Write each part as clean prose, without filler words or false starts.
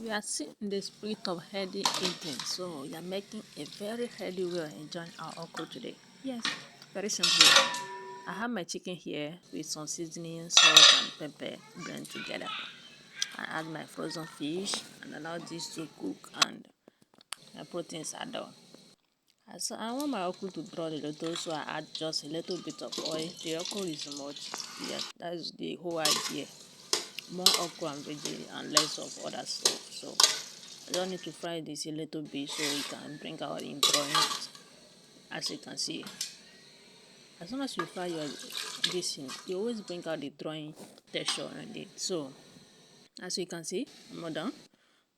We are still in the spirit of healthy eating, so we are making a very healthy way of enjoying our okra today. Yes, very simple. I have my chicken here with some seasoning, salt and pepper blend together. I add my frozen fish and allow this to cook and my proteins are done. So I want my okra to brown a little, so I add just a little bit of oil. The okra is much. Yeah, that's the whole idea. More okra and veggie and less of other stuff. So I just need to fry this a little bit so it can bring out the drawing, as you can see. As soon as you fry your this thing, you always bring out the drawing texture on it. So as you can see, I'm all done.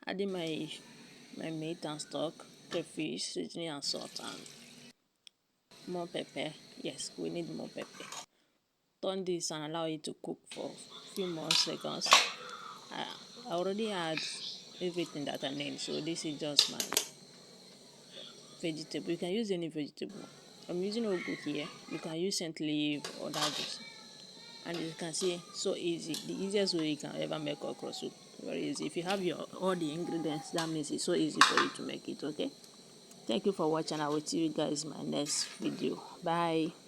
Adding my meat and stock, the fish, seasoning and salt and more pepper. Yes, we need more pepper. Turn this and allow it to cook for a few more seconds. I already had everything that I need, so this is just my vegetable. You can use any vegetable. I'm using ugu here. You can use scent leaf or that. And you can see, so easy. The easiest way you can ever make okra soup. Very easy. If you have your all the ingredients, that means it's so easy for you to make it. Okay. Thank you for watching. I will see you guys in my next video. Bye.